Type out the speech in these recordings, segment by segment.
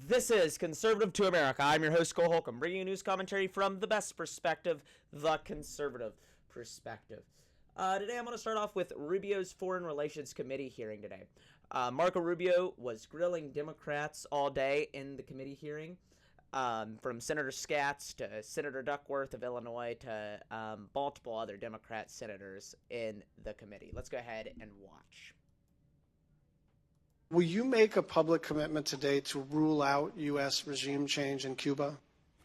This is Conservative to America. I'm your host, Cole Holcomb, bringing you news commentary from the best perspective, the conservative perspective. Today I'm going to start off with Rubio's Foreign Relations Committee hearing today. Marco Rubio was grilling Democrats all day in the committee hearing, from Senator Scatz to Senator Duckworth of Illinois to multiple other Democrat senators in the committee. Let's go ahead and watch. Will you make a public commitment today to rule out U.S. regime change in Cuba?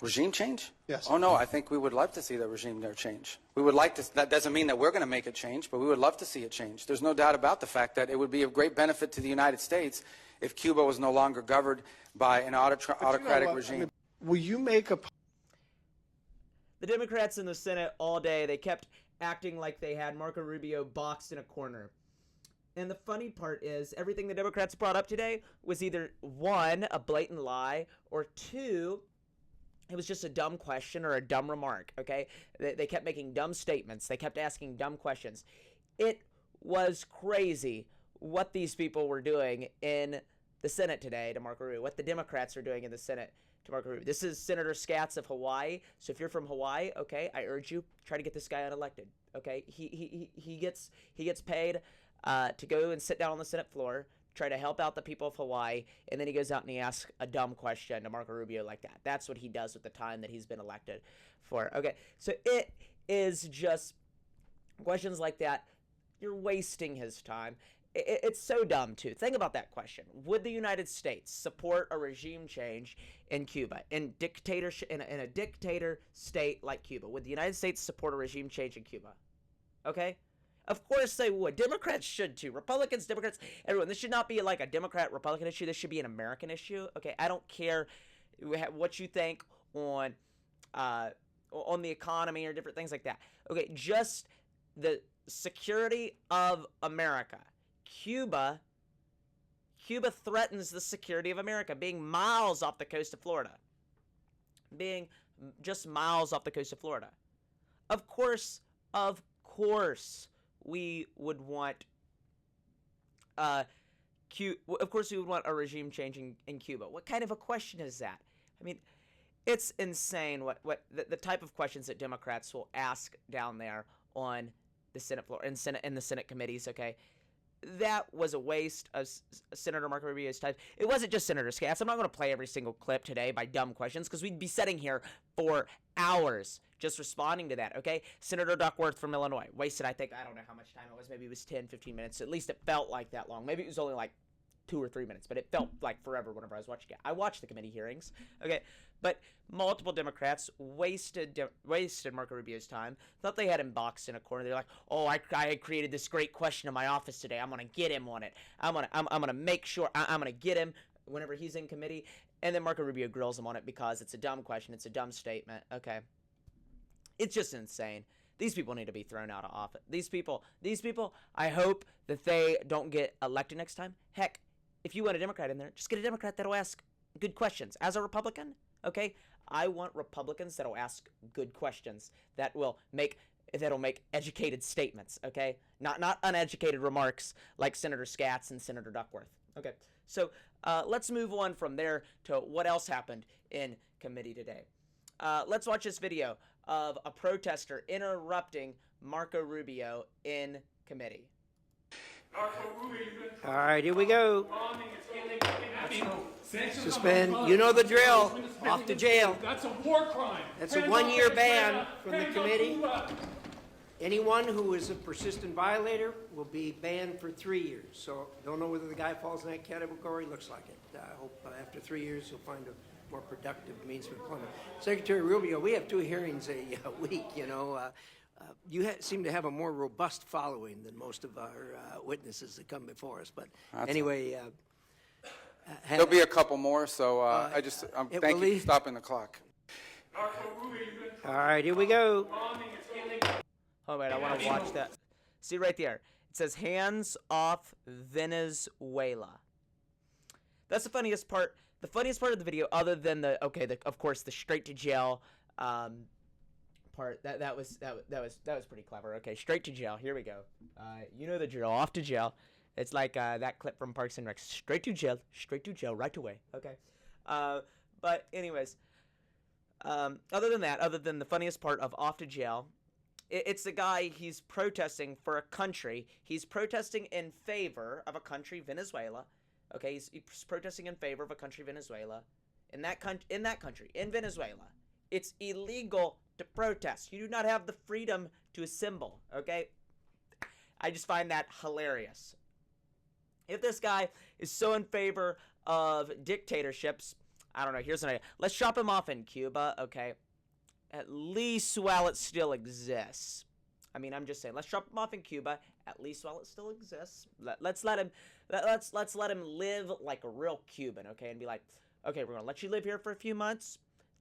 Regime change? Yes. Oh, no, I think we would love to see the regime there change. We would like to, that doesn't mean that we're going to make it change, but we would love to see it change. There's no doubt about the fact that it would be of great benefit to the United States if Cuba was no longer governed by an autocratic regime. Will you make a... The Democrats in the Senate all day, they kept acting like they had Marco Rubio boxed in a corner. And the funny part is, everything the Democrats brought up today was either, one, a blatant lie, or two, it was just a dumb question or a dumb remark, okay? They kept making dumb statements. They kept asking dumb questions. It was crazy what these people were doing in the Senate today to Marco Rubio, what the Democrats are doing in the Senate to Marco Rubio. This is Senator Scatz of Hawaii. So if you're from Hawaii, okay, I urge you, try to get this guy unelected, okay? He gets paid to go and sit down on the Senate floor, try to help out the people of Hawaii, and then he goes out and he asks a dumb question to Marco Rubio like that. That's what he does with the time that he's been elected for. Okay, so it is just questions like that. You're wasting his time. It's so dumb, too. Think about that question. Would the United States support a regime change in Cuba, in a dictator state like Cuba? Would the United States support a regime change in Cuba? Okay? Of course they would. Democrats should too. Republicans, Democrats, everyone. This should not be like a Democrat-Republican issue. This should be an American issue. Okay, I don't care what you think on the economy or different things like that. Okay, just the security of America. Cuba threatens the security of America, being miles off the coast of Florida. Being just miles off the coast of Florida. Of course, we would want of course we would want a regime change in Cuba. What kind of a question is that? I mean, it's insane what the type of questions that Democrats will ask down there on the Senate floor, in the Senate committees, okay? That was a waste of Senator Marco Rubio's time. It wasn't just Senator Scatz. I'm not going to play every single clip today by dumb questions because we'd be sitting here for hours just responding to that, okay? Senator Duckworth from Illinois wasted, I don't know how much time it was. Maybe it was 10, 15 minutes. At least it felt like that long. Maybe it was only like 2 or 3 minutes, but it felt like forever whenever I was watching it. I watched the committee hearings, okay? But multiple Democrats wasted Marco Rubio's time, thought they had him boxed in a corner. They're like, oh, I created this great question in my office today. I'm going to get him on it. I'm going to make sure I'm going to get him whenever he's in committee. And then Marco Rubio grills him on it because it's a dumb question. It's a dumb statement, okay? It's just insane. These people need to be thrown out of office. These people, I hope that they don't get elected next time. Heck, if you want a Democrat in there, just get a Democrat that'll ask good questions. As a Republican, okay, I want Republicans that'll ask good questions that'll make educated statements, okay? Not uneducated remarks like Senator Scatz and Senator Duckworth. Okay, so let's move on from there to what else happened in committee today. Let's watch this video of a protester interrupting Marco Rubio in committee. All right, here we go. Suspend. You know the drill. Off to jail. That's a war crime. That's a one-year ban from the committee. Anyone who is a persistent violator will be banned for 3 years. So don't know whether the guy falls in that category. Looks like it. I hope after 3 years he'll find a more productive means of employment. Secretary Rubio, we have 2 hearings a week, you know. You seem to have a more robust following than most of our witnesses that come before us. But anyway, There'll be a couple more, so thank you for stopping the clock. All right, here we go. Oh, wait, I want to watch that. See right there. It says, hands off Venezuela. That's the funniest part. The funniest part of the video, other than of course, the straight to jail part. That was pretty clever. Okay, straight to jail. Here we go. You know the drill. Off to jail. It's like that clip from Parks and Rec. Straight to jail, right away. Okay. But anyways, other than that, other than the funniest part of off to jail, it's the guy, he's protesting for a country. He's protesting in favor of a country, Venezuela. Okay, he's protesting in favor of a country, Venezuela. In that country, in Venezuela, it's illegal to protest. You do not have the freedom to assemble, okay? I just find that hilarious. If this guy is so in favor of dictatorships, I don't know, here's an idea. Let's drop him off in Cuba, okay? At least while it still exists. I mean, I'm just saying, let's drop him off in Cuba, at least while it still exists. Let's let him live like a real Cuban, okay? And be like, okay, we're gonna let you live here for a few months.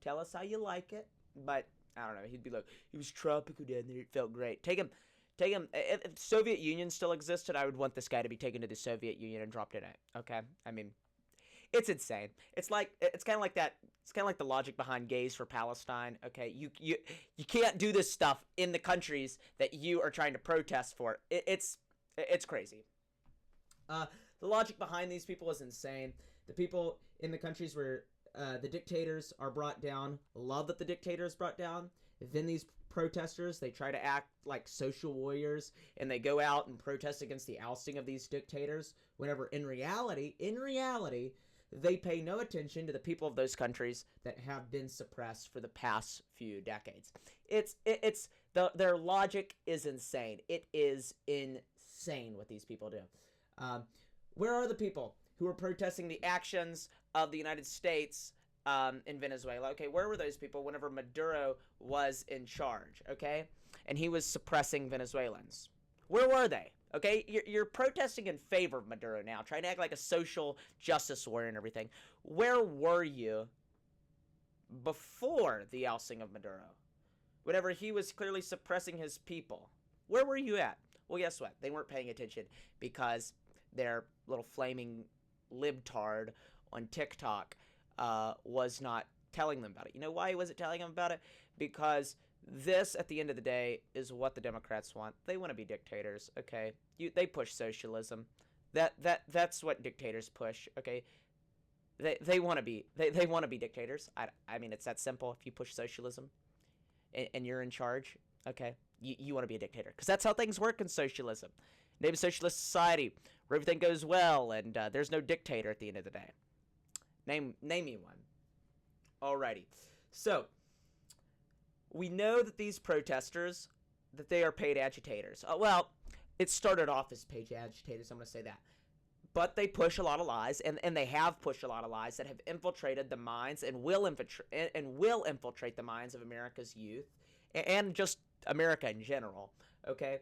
Tell us how you like it. But I don't know, he'd be like, it was tropical down there, it felt great. Take him. If the Soviet Union still existed, I would want this guy to be taken to the Soviet Union and dropped in it, okay? I mean, it's insane. It's kind of like that. It's kind of like the logic behind gays for Palestine. Okay, you can't do this stuff in the countries that you are trying to protest for. It's crazy. The logic behind these people is insane. The people in the countries where the dictators are brought down love that the dictator is brought down. Then these protesters, they try to act like social warriors and they go out and protest against the ousting of these dictators. Whenever in reality, they pay no attention to the people of those countries that have been suppressed for the past few decades. Their logic is insane. It is insane what these people do. Where are the people who are protesting the actions of the United States in Venezuela? Okay, where were those people whenever Maduro was in charge, okay? And he was suppressing Venezuelans. Where were they? Okay, you're protesting in favor of Maduro now, trying to act like a social justice warrior and everything. Where were you before the ousting of Maduro? Whenever he was clearly suppressing his people. Where were you at? Well, guess what? They weren't paying attention because their little flaming libtard on TikTok was not telling them about it. You know why he wasn't telling them about it? Because this, at the end of the day, is what the Democrats want. They want to be dictators, okay? They push socialism. That's what dictators push, okay? They want to be dictators. I mean, it's that simple. If you push socialism and you're in charge, okay, you want to be a dictator because that's how things work in socialism. Name a socialist society where everything goes well and there's no dictator at the end of the day. Name me one. Alrighty, so we know that these protesters, that they are paid agitators. Well, it started off as paid agitators, I'm going to say that. But they push a lot of lies, and they have pushed a lot of lies that have infiltrated the minds and will infiltrate the minds of America's youth and just America in general, okay?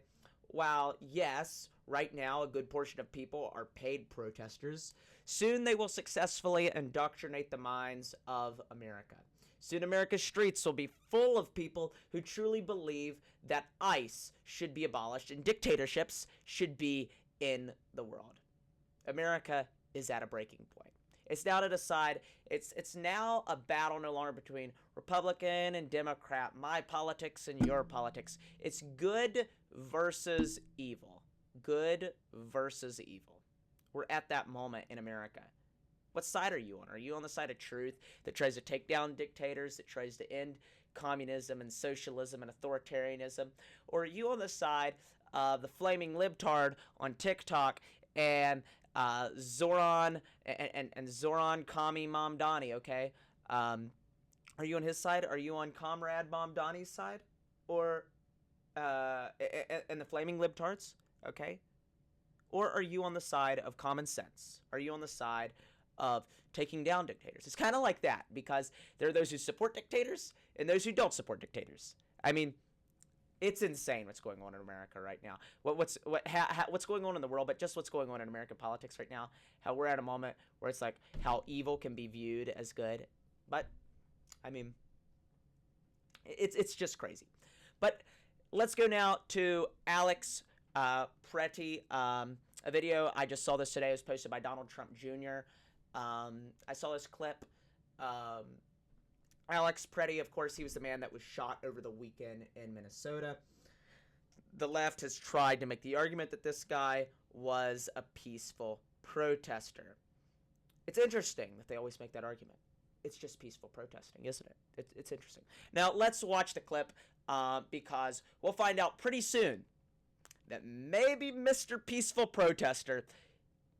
While, yes, right now a good portion of people are paid protesters, soon they will successfully indoctrinate the minds of America. Soon America's streets will be full of people who truly believe that ICE should be abolished and dictatorships should be in the world. America is at a breaking point. It's now to decide, it's now a battle no longer between Republican and Democrat, my politics and your politics. It's good versus evil. Good versus evil. We're at that moment in America. What side are you on? Are you on the side of truth that tries to take down dictators, that tries to end communism and socialism and authoritarianism? Or are you on the side of the flaming libtard on TikTok and Zoran and Zoran Kami Mamdani, okay? Are you on his side? Are you on Comrade Mamdani's side? Or and the flaming libtards, okay? Or are you on the side of common sense? Are you on the side of taking down dictators? It's kind of like that, because there are those who support dictators and those who don't support dictators. I mean, it's insane what's going on in America right now. What's going on in the world, but just what's going on in American politics right now. How we're at a moment where it's like how evil can be viewed as good. But, I mean, it's just crazy. But let's go now to Alex Pretti. A video, I just saw this today, was posted by Donald Trump Jr. I saw this clip. Alex Pretti, of course, he was the man that was shot over the weekend in Minnesota. The left has tried to make the argument that this guy was a peaceful protester. It's interesting that they always make that argument. It's just peaceful protesting, isn't it? It's interesting. Now, let's watch the clip because we'll find out pretty soon that maybe Mr. Peaceful Protester,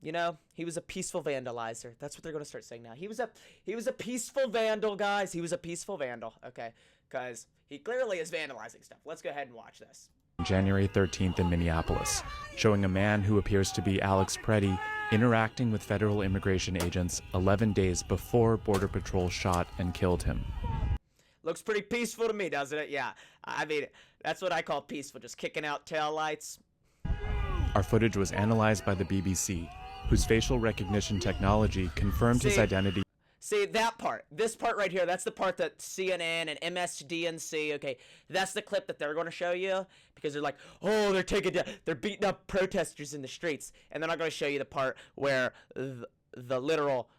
he was a peaceful vandalizer. That's what they're going to start saying now. He was a peaceful vandal, guys. He was a peaceful vandal, okay? Because he clearly is vandalizing stuff. Let's go ahead and watch this. January 13th in Minneapolis, showing a man who appears to be Alex Pretti interacting with federal immigration agents 11 days before Border Patrol shot and killed him. Looks pretty peaceful to me, doesn't it? Yeah. I mean, that's what I call peaceful, just kicking out taillights. Our footage was analyzed by the BBC, whose facial recognition technology confirmed his identity. See, that part, this part right here, that's the part that CNN and MSDNC, okay, that's the clip that they're going to show you because they're like, oh, they're beating up protesters in the streets. And they're not going to show you the part where the literal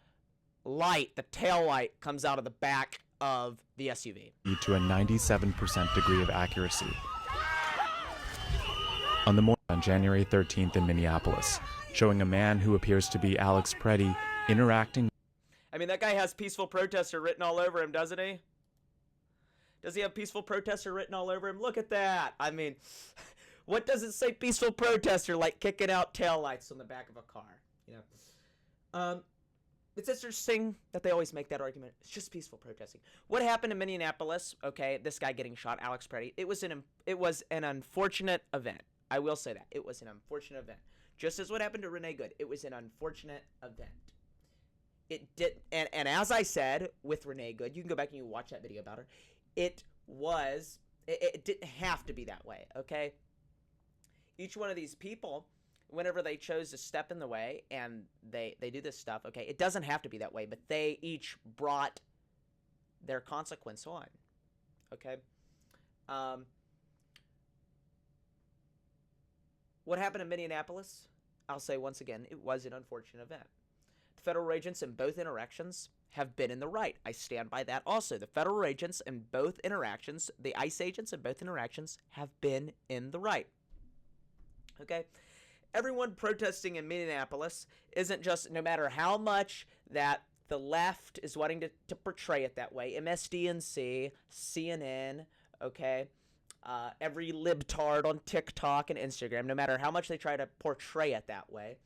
light, the tail light, comes out of the back of the SUV. To a 97% degree of accuracy. On the morning on January 13th in Minneapolis, showing a man who appears to be Alex Pretti interacting. I mean, that guy has peaceful protester written all over him, doesn't he? Does he have peaceful protester written all over him? Look at that. I mean, what does it say peaceful protester like kicking out taillights on the back of a car? It's interesting that they always make that argument. It's just peaceful protesting. What happened in Minneapolis? Okay, this guy getting shot, Alex Pretti. It was an unfortunate event. I will say that. It was an unfortunate event. Just as what happened to Renee Good. It was an unfortunate event. It did, and as I said with Renee Good, you can go back and you watch that video about her. It didn't have to be that way, okay? Each one of these people, whenever they chose to step in the way and they do this stuff, okay, it doesn't have to be that way, but they each brought their consequence on, okay? What happened in Minneapolis? I'll say once again, it was an unfortunate event. The federal agents in both interactions have been in the right. I stand by that also. The federal agents in both interactions, the ICE agents in both interactions, have been in the right. Okay? Everyone protesting in Minneapolis isn't just, no matter how much that the left is wanting to portray it that way, MSDNC, CNN, okay, every libtard on TikTok and Instagram, no matter how much they try to portray it that way,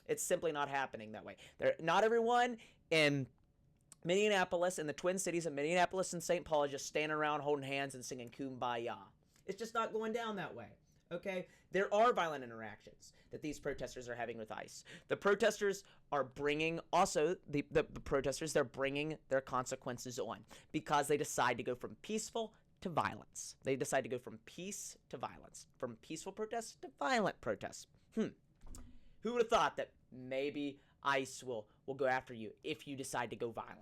it's simply not happening that way. Not everyone in Minneapolis, in the Twin Cities of Minneapolis and St. Paul, is just standing around holding hands and singing Kumbaya. It's just not going down that way, okay? There are violent interactions that these protesters are having with ICE. The protesters are bringing, also, the protesters, they're bringing their consequences on because they decide to go from peaceful to violence. They decide to go from peace to violence, from peaceful protests to violent protests. Who would have thought that maybe ICE will go after you if you decide to go violent?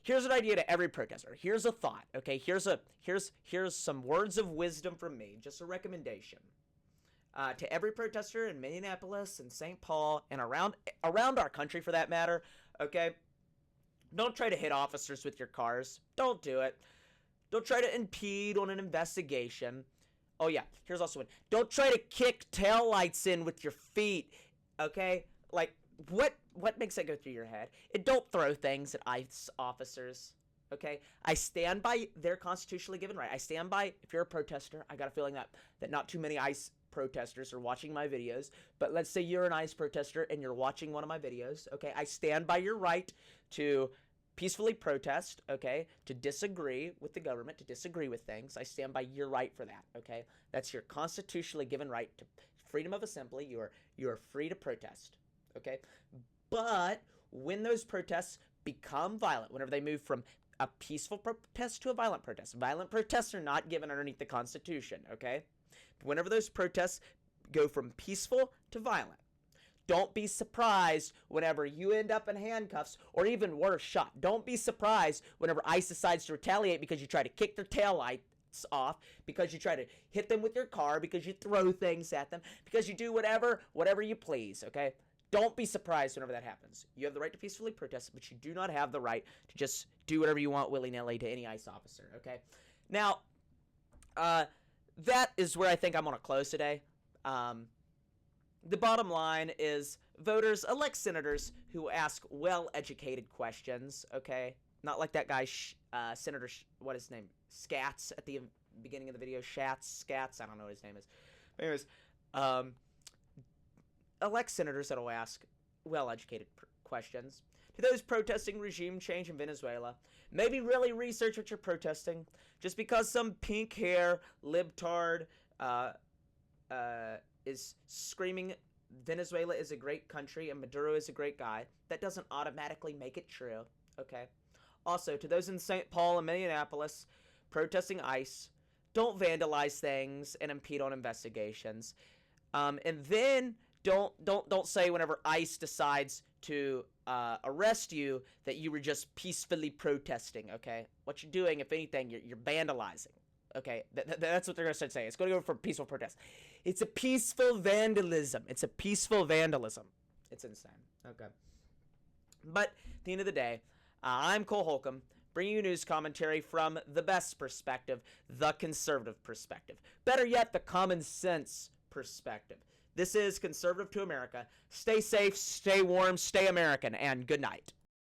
Here's an idea to every protester. Here's a thought, okay? Here's some words of wisdom from me, just a recommendation. To every protester in Minneapolis and St. Paul and around our country for that matter, okay? Don't try to hit officers with your cars. Don't do it. Don't try to impede on an investigation. Oh yeah, here's also one. Don't try to kick taillights in with your feet, okay? Like, what makes that go through your head? And don't throw things at ICE officers, okay? I stand by their constitutionally given right. I stand by, if you're a protester, I got a feeling that not too many ICE protesters are watching my videos, but let's say you're an ICE protester and you're watching one of my videos, okay? I stand by your right to peacefully protest, okay, to disagree with the government, to disagree with things. I stand by your right for that, okay? That's your constitutionally given right to freedom of assembly. You are free to protest, okay? But when those protests become violent, whenever they move from a peaceful protest to a violent protests are not given underneath the Constitution, okay? Whenever those protests go from peaceful to violent, don't be surprised whenever you end up in handcuffs or even worse, shot. Don't be surprised whenever ICE decides to retaliate because you try to kick their taillights off, because you try to hit them with your car, because you throw things at them, because you do whatever you please, okay? Don't be surprised whenever that happens. You have the right to peacefully protest, but you do not have the right to just do whatever you want willy-nilly to any ICE officer, okay? Now, that is where I think I'm going to close today. The bottom line is, voters elect senators who ask well-educated questions, okay? Not like that guy, Senator, what his name? Scats at the beginning of the video. Scats, I don't know what his name is. Anyways, elect senators that will ask well-educated questions. To those protesting regime change in Venezuela, maybe really research what you're protesting. Just because some pink hair libtard is screaming Venezuela is a great country and Maduro is a great guy, that doesn't automatically make it true, okay? Also, to those in St. Paul and Minneapolis protesting ICE, don't vandalize things and impede on investigations. And then don't say whenever ICE decides to arrest you that you were just peacefully protesting, okay? What you're doing, if anything, you're vandalizing. Okay, that's what they're going to start saying. It's going to go for peaceful protest. It's a peaceful vandalism. It's a peaceful vandalism. It's insane. Okay. But at the end of the day, I'm Cole Holcomb, bringing you news commentary from the best perspective, the conservative perspective. Better yet, the common sense perspective. This is Conservative to America. Stay safe, stay warm, stay American, and good night.